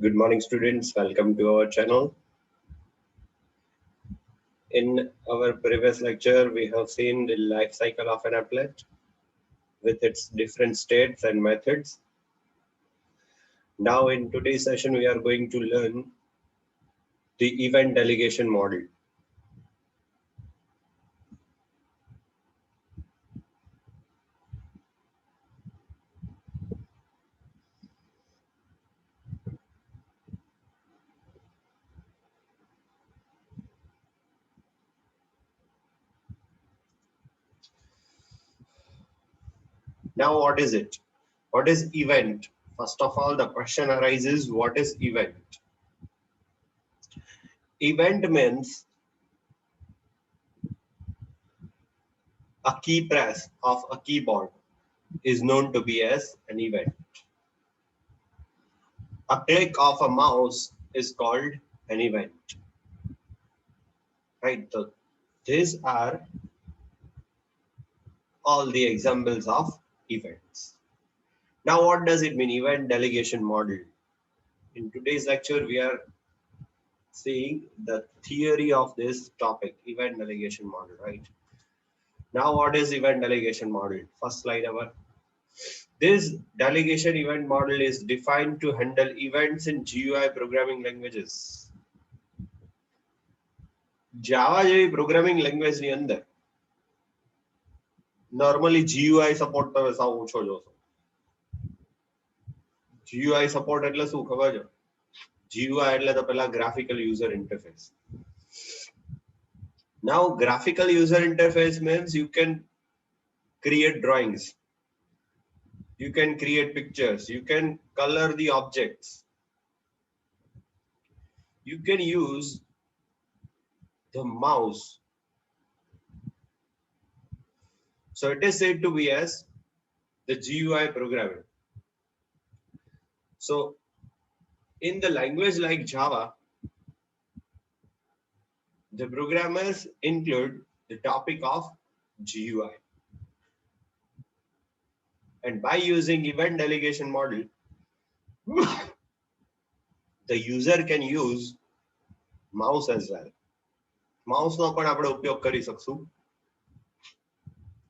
Good morning, students. Welcome to our channel. In our previous lecture, we have seen the life cycle of an applet with its different states and methods. Now, in today's session, we are going to learn the event delegation model. Now, what is it? What is event? First of all, the question arises, what is event? Event means a key press of a keyboard is known to be as an event. A click of a mouse is called an event. Right? So these are all the examples of events. Now, what does it mean, event delegation model? In today's lecture, we are seeing the theory of this topic, event delegation model, right? Now, what is event delegation model? First slide ever. This delegation event model is defined to handle events in GUI programming languages. Java જેવી programming language ની અંદર normally GUI support તમે સાવ ઓછો જોશો. GUI support એટલે શું ખબર છે? GUI એટલે તો પેલા graphical user interface. Now, graphical user interface means you can create drawings, you can create pictures, you can color the objects, you can use the mouse. So it is said to be as the GUI programming. So in the language like Java, the programmers include the topic of GUI. And by using event delegation model, the user can use mouse as well. Mouse નો પણ આપણે ઉપયોગ કરી શકશું.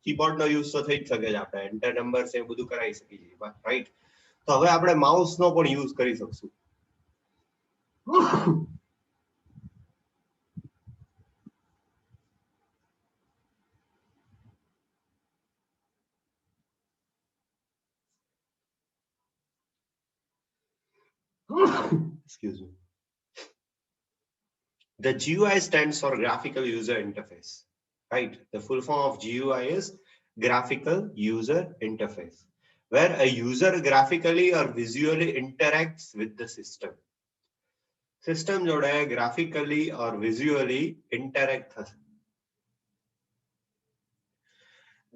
Keyboard નો use તો થઈ જ શકે છે, આપણે એન્ટર નંબર છે બધું કરાવી શકીએ, રાઈટ? તો હવે આપણે માઉસ નો પણ યુઝ કરી શકશું. Excuse me. The GUI stands for graphical user interface, right? The full form of GUI is graphical user interface, where a user graphically or visually interacts with the system. System જોડે graphically or visually interact થશે.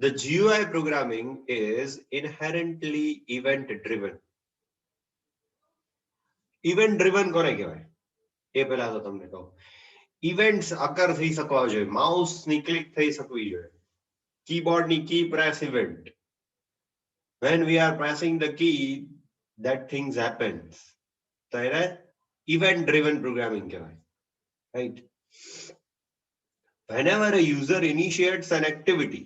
The GUI programming is inherently event driven. Event driven કોને કહેવાય? એ પહેલા તો તમને કહું. Events occur થઈ શકવા જોઈએ. Mouse ની click થઈ શકવી જોઈએ. Keyboard ની key press event. When we are pressing the key, that things happens. તો એને event driven programming કહેવાય. Right? Whenever a user initiates an activity,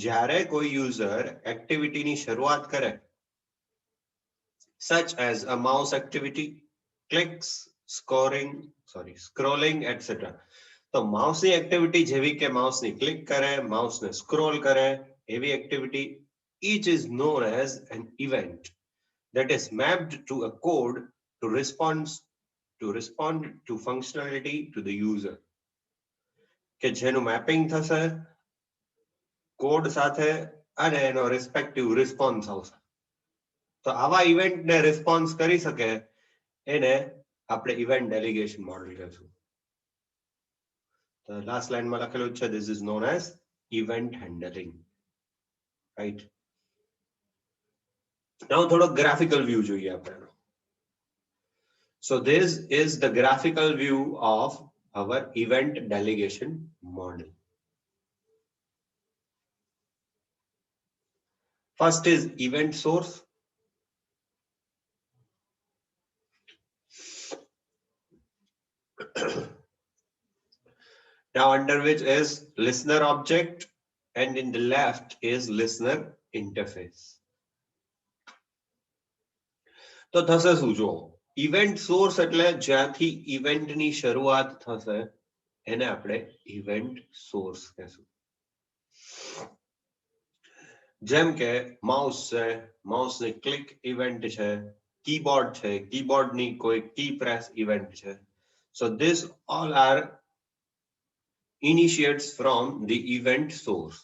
જ્યારે કોઈ user activity ની શરૂઆત કરે, such as a mouse activity, clicks, scrolling, etc. તો mouse ની activity જેવી કે mouse ની click કરે, mouse ને scroll કરે, એવી activity, each is known as an event that is mapped to a code to respond to functionality to the user. કે જેનું mapping થશે કોડ સાથે અને એનો respective response આવશે. તો આવા ઇવેન્ટ ને રિસ્પોન્સ કરી શકે એને આપણે ઇવેન્ટ ડેલિગેશન મોડલ કહીશું. તો લાસ્ટ લાઈનમાં લખેલું છે this is known as event handling, right? Now થોડો graphical view જોઈએ આપણે. So this is the graphical view of our event delegation model. First is event source. Now under which is listener object and in the left is listener interface. તો થશે શું જો event source એટલે જ્યાંથી ઇવેન્ટની શરૂઆત થશે એને આપણે ઇવેન્ટ સોર્સ કહેશું. જેમ કે માઉસ છે, માઉસની ક્લિક ઇવેન્ટ છે, કીબોર્ડ છે, કીબોર્ડની કોઈ કી પ્રેસ ઇવેન્ટ છે. So this all are initiates from the event source.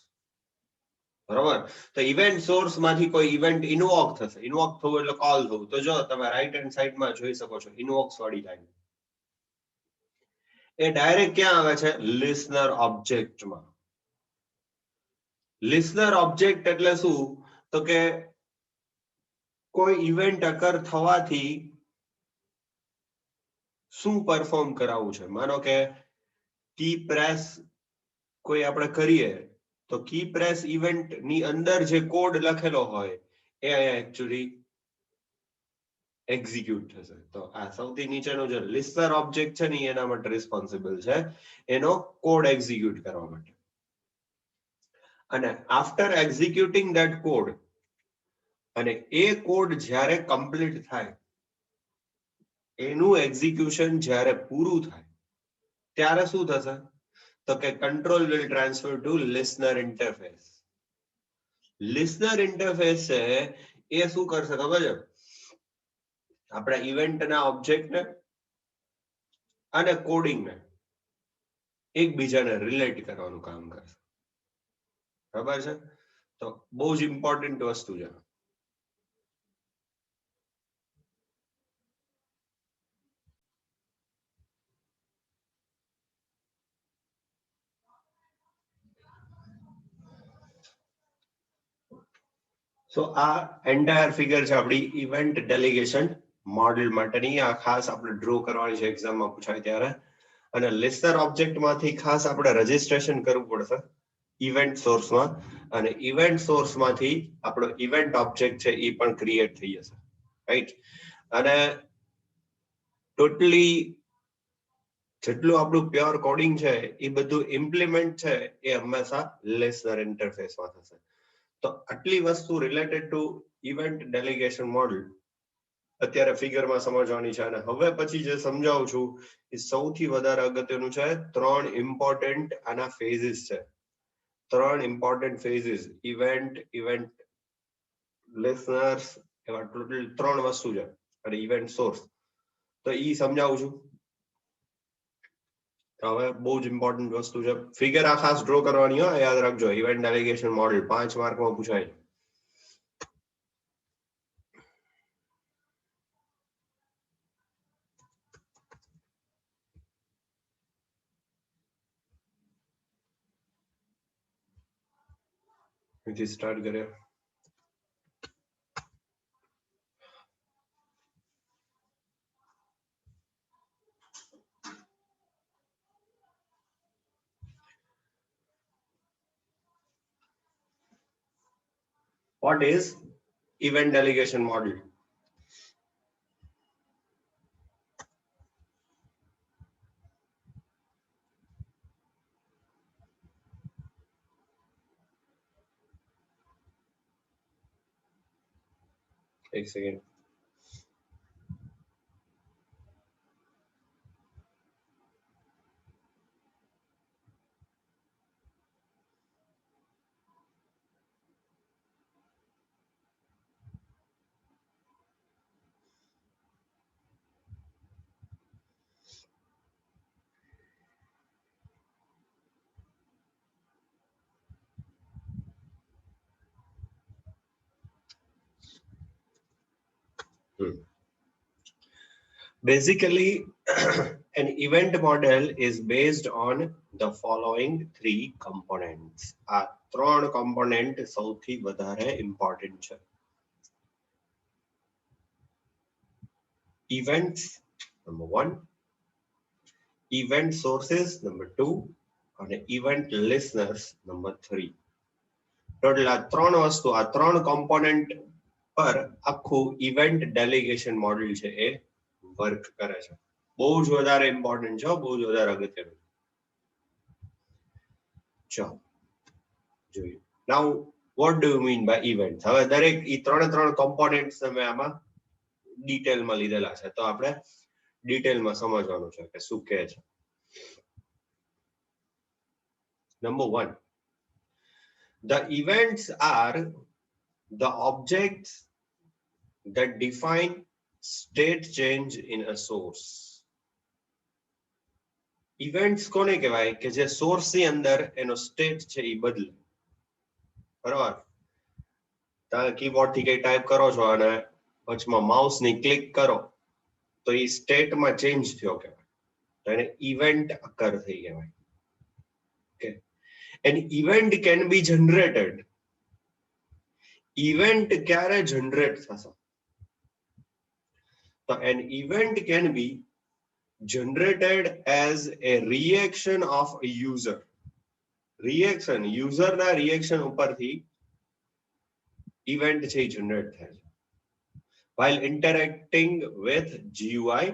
બરાબર. તો ઇવેન્ટ સોર્સ માંથી કોઈ ઇવેન્ટ ઇન્વોક થશે. ઇન્વોક થવું એટલે કોલ થવું. તો જો તમે રાઈટ હેન્ડ સાઈડમાં જોઈ શકો છો ઇન્વોક્સ વાળી લાઈન. એ ડાયરેક્ટ ક્યાં આવે છે? લિસનર ઓબ્જેક્ટમાં. લિસનર ઓબ્જેક્ટ એટલે શું? તો કે કોઈ ઇવેન્ટ અકર થવાથી શું પરફોર્મ કરાવવું છે. માનો કે કી પ્રેસ કોઈ આપણે કરીએ તો કી પ્રેસ ઇવેન્ટ ની અંદર જે કોડ લખેલો હોય એ એકચ્યુઅલી એક્ઝિક્યુટ થશે. તો આ સૌથી નીચેનો જે લિસ્નર ઓબ્જેક્ટ છે ને એના માટે રિસ્પોન્સિબલ છે એનો કોડ એક્ઝિક્યુટ કરવા માટે. અને આફ્ટર એક્ઝિક્યુટિંગ ધેટ કોડ અને એ કોડ જ્યારે કમ્પ્લીટ થાય એનું એક્ઝિક્યુશન જ્યારે પૂરું થાય ત્યારે શું થશે? તો કે control will transfer two listener interface. Listener interface છે એ શું કરશે ખબર છે? આપણા ઇવેન્ટના ઓબ્જેક્ટને અને કોડિંગને એકબીજાને રિલેટ કરવાનું કામ કરશે. બરાબર છે? તો બહુ જ ઇમ્પોર્ટન્ટ વસ્તુ છે. સો આ એન્ટાયર ફિગર છે આપણી ઇવેન્ટ ડેલિગેશન મોડેલ માટેની. આ ખાસ આપણે ડ્રો કરવાની છે એક્ઝામમાં પૂછાય ત્યારે. અને લિસ્નર ઓબ્જેક્ટમાંથી ખાસ આપણે રજીસ્ટ્રેશન કરવું પડશે ઇવેન્ટ સોર્સમાં. અને ઇવેન્ટ સોર્સમાંથી આપણો ઇવેન્ટ ઓબ્જેક્ટ છે એ પણ ક્રિએટ થઈ જશે. રાઈટ. અને ટોટલી જેટલું આપણું પ્યોર કોડિંગ છે એ બધું ઇમ્પ્લિમેન્ટ છે એ હંમેશા લિસનર ઇન્ટરફેસમાં થશે. તો આટલી વસ્તુ related to event delegation model અત્યારે ફિગરમાં સમજવાની છે. અને હવે પછી જે સમજાવું છું એ સૌથી વધારે અગત્યનું છે. 3 ઇમ્પોર્ટન્ટ આના ફેઝિસ છે. 3 ઇમ્પોર્ટન્ટ ફેઝિસ ઇવેન્ટ, ઇવેન્ટ લિસનર્સ, એવા ટોટલ 3 વસ્તુ છે. અને ઇવેન્ટ સોર્સ તો ઈ સમજાવું છું. હવે બહુ જ ઇમ્પોર્ટન્ટ વસ્તુ છે. ફિગર આ ખાસ ડ્રો કરવાની હોય, યાદ રાખજો. ઇવેન્ટ ડેલિગેશન મોડેલ 5 માર્કમાં પૂછાય. સ્ટાર્ટ કરે. What is event delegation model? एक second. Basically, an event model is based on the following 3 components. આ 3 component સૌથી વધારે important છે. Events number 1, event sources number 2 અને event listeners number 3. ટોટલ આ 3 વસ્તુ, આ 3 component પર આખું event delegation model છે એ વર્ક કરે છે. બહુ જ વધારે ઇમ્પોર્ટન્ટ છે, બહુ જ વધારે અગત્યનું. ચાલો જોઈએ. નાઉ what do you mean by events? હવે દરેક ઈ ત્રણ કોમ્પોનેન્ટ્સ તમે આમાં ડિટેલમાં લીધેલા છે, તો આપણે ડિટેલમાં સમજવાનું છે કે શું કહે છે. Number 1, the events are the objects that define state change in a source. Events કોને કહેવાય કે જે સોર્સ ની અંદર એનો સ્ટેટ છે એ બદલે. બરાબર, તમે કીબોર્ડ થી કઈ ટાઈપ કરો છો અને વચમાં માઉસ ની ક્લિક કરો તો એ સ્ટેટમાં ચેન્જ થયો કહેવાય, તો એને ઇવેન્ટ અકર થઈ કહેવાય. Okay, N event can be generated. Event ક્યારે જનરેટ થશે? તો N event can be generated as a reaction of a user. Reaction, user ના reaction ઉપરથી event છે generate થાય છે while interacting with GUI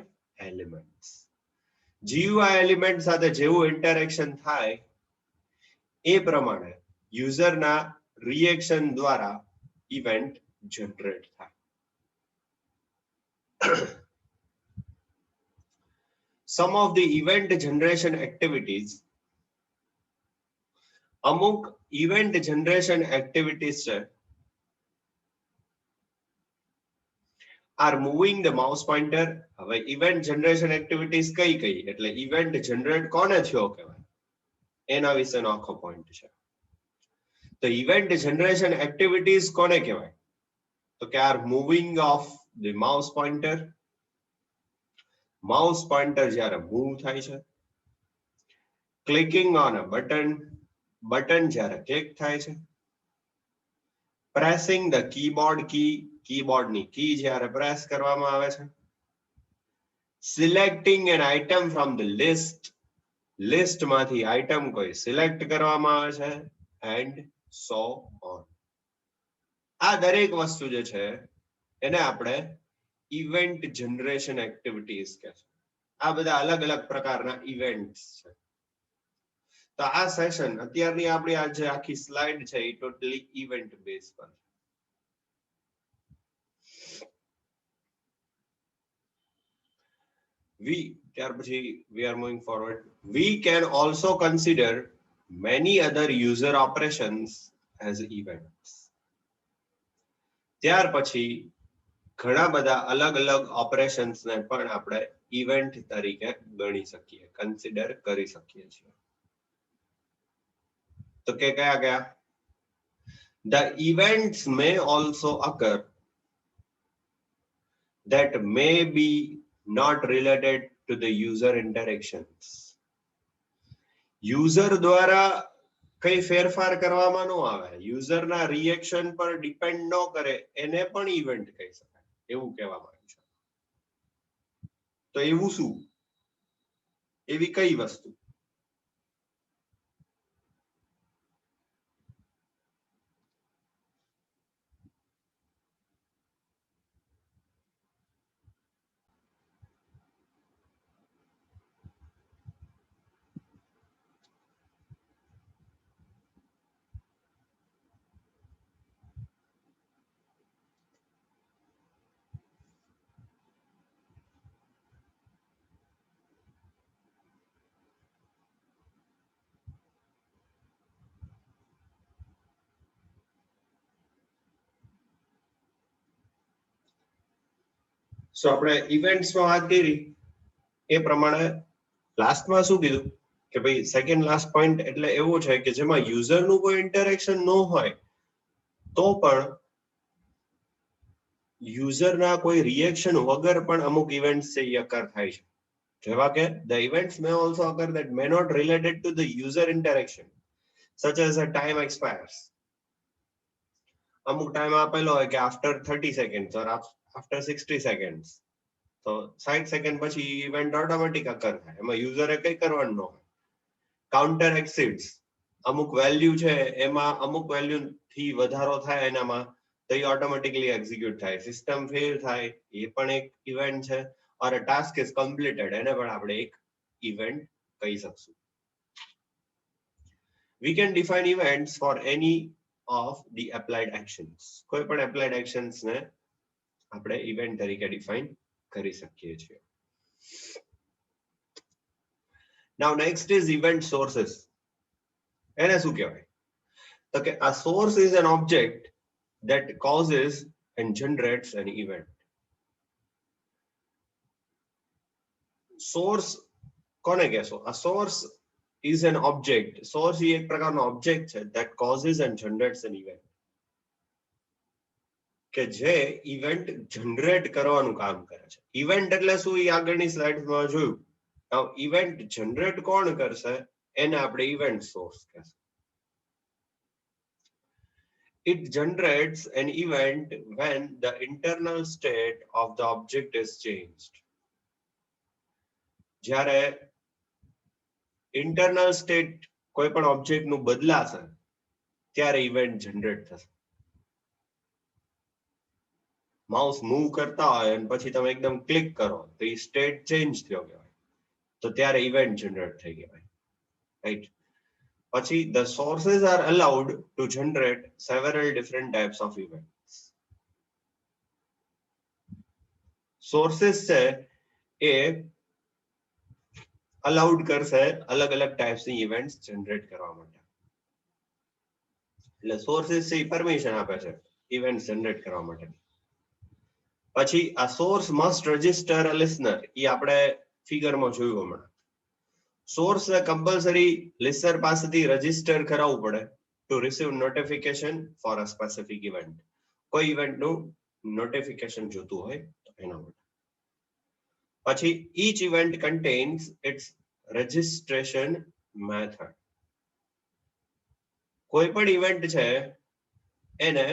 elements. GUI element સાથે જેવું interaction થાય એ પ્રમાણે user ના reaction દ્વારા event generate થાય. Some of the event generation activities, અમુક event generation activities છે, are moving the mouse pointer. હવે event generation activities કઈ એટલે event generate કોને થયો કહેવાય એના વિશેનો આખો પોઈન્ટ છે. તો event generation activities કોને કહેવાય? તો કે are moving of the mouse pointer. Mouse pointer જ્યારે મૂવ થાય છે, clicking on a button, button જ્યારે ક્લિક થાય છે, પ્રેસિંગ ધ કીબોર્ડ કી, કીબોર્ડની કી જ્યારે પ્રેસ કરવામાં આવે છે, selecting an item from the list, લિસ્ટમાંથી આઇટમ કોઈ સિલેક્ટ કરવામાં આવે છે, એન્ડ સો ઓન. આ દરેક વસ્તુ જે છે એને આપણે ઇવેન્ટ જનરેશન એક્ટિવિટીઝ કહે છે. આ બધા અલગ અલગ પ્રકારના ઇવેન્ટ્સ છે. તો આ સેશન અત્યારની આપણી આ જે આખી સ્લાઇડ છે એ ટોટલી ઇવેન્ટ બેઝ પર છે. ત્યાર પછી we are moving forward. We can also consider many other user operations as events. ત્યાર પછી ઘણા બધા અલગ અલગ ઓપરેશન્સ ને પણ આપણે ઇવેન્ટ તરીકે ગણી શકીએ, કન્સિડર કરી શકીએ છીએ. તો કે કયા કયા? The events may also occur that may be not related to the user interactions. User દ્વારા કઈ ફેરફાર કરવામાં ન આવે, યુઝર ના રિએક્શન પર ડિપેન્ડ ન કરે, એને પણ ઇવેન્ટ કહી શકાય, એવું કહેવામાં આવ્યું છે. તો એવું શું? એવી કઈ વસ્તુ? સો આપણે ઇવેન્ટ્સમાં વાત કરી એ પ્રમાણે લાસ્ટમાં શું કીધું કે ભાઈ સેકન્ડ લાસ્ટ પોઈન્ટ એટલે એવો છે કે જેમાં યુઝરનું કોઈ ઇન્ટરેક્શન ન હોય તો પણ યુઝરના કોઈ રિએક્શન વગર પણ અમુક ઇવેન્ટ્સ છે એ અકર થાય છે. જેવા કે the events may also occur that may not related to the user interaction, such as a time expires. અમુક ટાઈમ આપેલો હોય કે after 30 seconds or after 60 seconds, તો 60 સેકન્ડ પછી ઇવેન્ટ ઓટોમેટિક અકર થાય, એમાં યુઝરે કઈ કરવાનું ન હોય. કાઉન્ટર એક્સિડ્સ, અમુક વેલ્યુ છે એમાં અમુક વેલ્યુ થી વધારો થાય એનામાં તો એ ઓટોમેટિકલી એક્ઝિક્યુટ થાય. સિસ્ટમ ફેલ થાય એ પણ એક ઇવેન્ટ છે. or a task is completed, એને પણ આપણે એક ઇવેન્ટ કહી શકશું. We can define events for any of the applied actions. કોઈ પણ applied actions ને આપણે event તરીકે define કરી શકીએ છીએ. Now next is event sources. એને શું કહેવાય? તો કે a source is an object that causes and generates an event. Source કોને કહેશો? A source is an object. Source એ એક પ્રકારનો object છે that causes and generates an event. કે જે ઇવેન્ટ જનરેટ કરવાનું કામ કરે છે. ઇવેન્ટ એટલે શું એ આગળની સ્લાઇડ્સમાં જોયું. Now ઇવેન્ટ જનરેટ કોણ કરશે એને આપણે ઇવેન્ટ સોર્સ કહેશું. It generates an event when the internal state of the object is changed. જ્યારે ઇન્ટરનલ સ્ટેટ કોઈ પણ ઓબ્જેક્ટ નું બદલાશે ત્યારે ઇવેન્ટ જનરેટ થશે. માઉસ મૂવ કરતા હોય અને પછી તમે એકદમ ક્લિક કરો તો એ સ્ટેટ ચેન્જ થયો કહેવાય, તો ત્યારે ઇવેન્ટ જનરેટ થઈ કહેવાય, રાઈટ? પછી the sources are allowed to generate several different types of events. Sources છે એ allowed કરશે અલગ અલગ ટાઈપ્સની ઇવેન્ટ્સ જનરેટ કરવા માટે. એટલે સોર્सेस છે પરમિશન આપે છે ઇવેન્ટ્સ જનરેટ કરવા માટે. પછી આ સોર્સ મસ્ટ રજિસ્ટર અ લિસનર, એ આપણે ફિગરમાં જોયું હમણાં. સોર્સ કમ્પલસરી લિસનર પાસેથી રજિસ્ટર કરાવવું પડે two receive notification for a specific event. કોઈ ઇવેન્ટનું નોટિફિકેશન જોતું હોય તો એના માટે. પછી each event contains its registration method. કોઈ પણ ઇવેન્ટ છે એને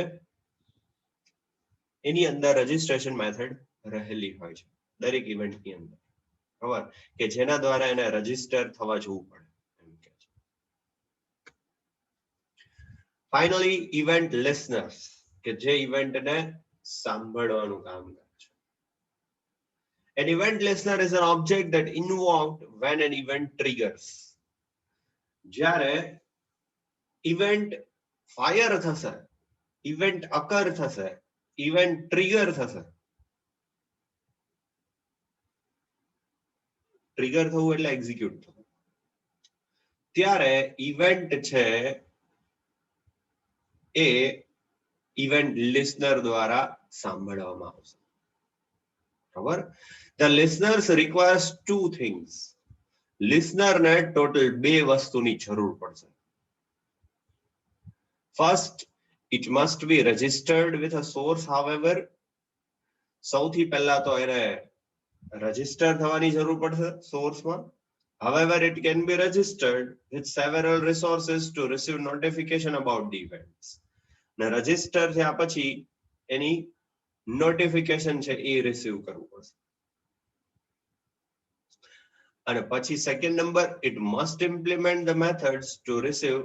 એની અંદર રજિસ્ટ્રેશન મેથડ રહેલી હોય છે દરેક ઇવેન્ટની અંદર, બરાબર? કે જેના દ્વારા એને રજિસ્ટર થવા જવું પડે એમ કે છે. ફાઇનલી ઇવેન્ટ લિસનર્સ, કે જે ઇવેન્ટને સાંભળવાનું કામ કરે છે. An event listener is an object that invoked when an event triggers. જ્યારે ઇવેન્ટ ફાયર થશે, ઇવેન્ટ અકર થશે, ઇવેન્ટ ટ્રિગર થશે. ટ્રિગર થવું એટલે એક્ઝિક્યુટ થવું. ત્યારે ઇવેન્ટ છે એ ઇવેન્ટ લિસનર દ્વારા સાંભળવામાં આવશે, બરાબર? The listeners requires two things. Listener ને ટોટલ બે વસ્તુની જરૂર પડશે. First, it must be registered with a source. However, સૌથી પહેલા તો એને રજિસ્ટર થવાની જરૂર પડશે સોર્સમાં. However, it can be registered with several resources to receive notification about the events. ને રજિસ્ટર થયા પછી એની નોટિફિકેશન છે એ રિસીવ કરવું પડશે. અને પછી second number, it must implement the methods to receive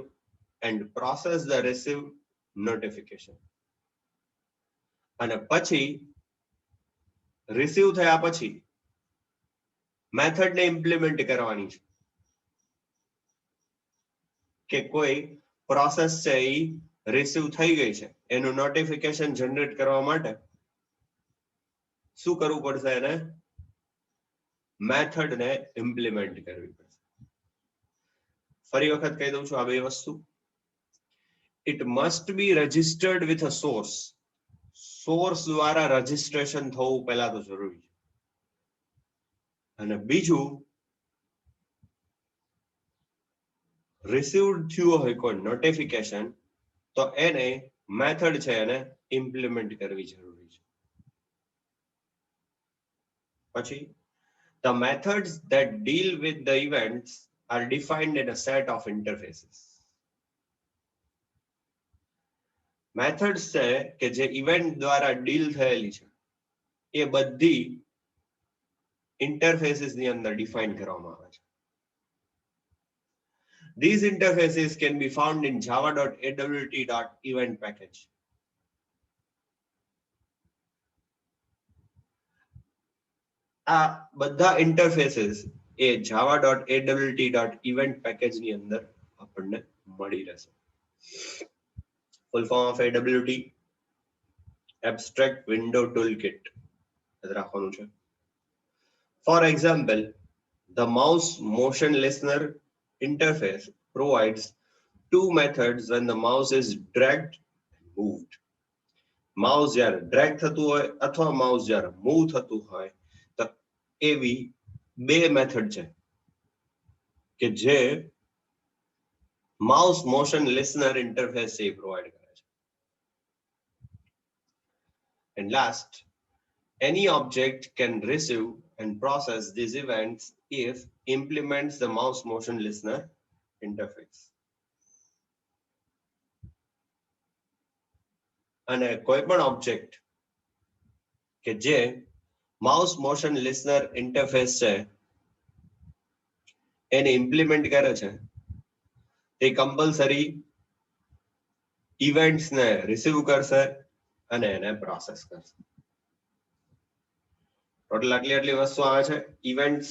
and process the received notification. અને પછી રિસીવ થયા પછી મેથડ ને ઇમ્પ્લિમેન્ટ કરવાની છે કે કોઈ પ્રોસેસ છે એ રિસીવ થઈ ગઈ છે, એનું નોટિફિકેશન જનરેટ કરવા માટે શું કરવું પડશે? એને મેથડ ને ઇમ્પ્લિમેન્ટ કરવી પડશે. ફરી વખત કહી દઉં છું આ બે વસ્તુ. It must be registered with a source. Source દ્વારા રજિસ્ટ્રેશન થવું પહેલા તો જરૂરી છે. અને બીજું, રિસીવડ થયું હોય કોઈ નોટિફિકેશન તો એને મેથડ છે એને ઇમ્પ્લિમેન્ટ કરવી જરૂરી છે. પછી the methods that deal with the events are defined in a set of interfaces. Methods છે કે જે ઇવેન્ટ દ્વારા ડીલ થયેલી છે એ બધી ઇન્ટરફેસીસ ની અંદર ડિફાઇન કરવામાં આવે છે. These interfaces can be found in java.awt.event package. આ બધા ઇન્ટરફેસીસ એ java.awt.event package ની અંદર આપણને મળી રહેશે. Full form of AWT, Abstract Window Toolkit, યાદ રાખવાનું છે. For example, the mouse motion listener interface provides two methods when the mouse is dragged and moved. Mouse જ્યારે ડ્રેગ થતું હોય અથવા માઉસ જ્યારે મૂવ થતું હોય તો એવી બે મેથડ છે કે જે માઉસ મોશન લિસનર ઇન્ટરફેસ એ પ્રોવાઈડ કરે છે. And last, any object can receive and process these events if implements the mouse motion listener interface. અને કોઈ પણ ઓબ્જેક્ટ કે જે માઉસ મોશન લિસનર ઇન્ટરફેસ છે એને ઇમ્પ્લિમેન્ટ કરે છે તે કમ્પલસરી ઇવેન્ટ્સ ને રિસીવ કરશે અને એને પ્રોસેસ કરશે. ટોટલ આટલી વસ્તુ આવે છે. ઇવેન્ટ્સ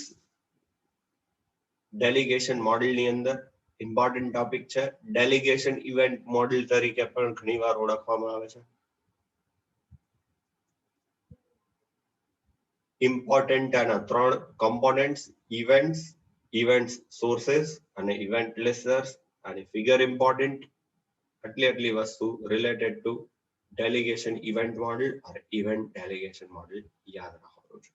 ડેલિગેશન મોડેલ ની અંદર ઇમ્પોર્ટન્ટ ટોપિક છે. ડેલિગેશન ઇવેન્ટ મોડેલ તરીકે પણ ઘણીવાર ઓળખવામાં આવે છે. ઇમ્પોર્ટન્ટ આના ત્રણ કમ્પોનેન્ટ્સ: ઇવેન્ટ્સ, ઇવેન્ટ્સ સોર્सेस અને ઇવેન્ટ લિસ્નર્સ. અને ફિગર ઇમ્પોર્ટન્ટ આટલી વસ્તુ related to delegation event model અને ઇવેન્ટ ડેલિગેશન મોડેલ યાદ રાખવાનું છે.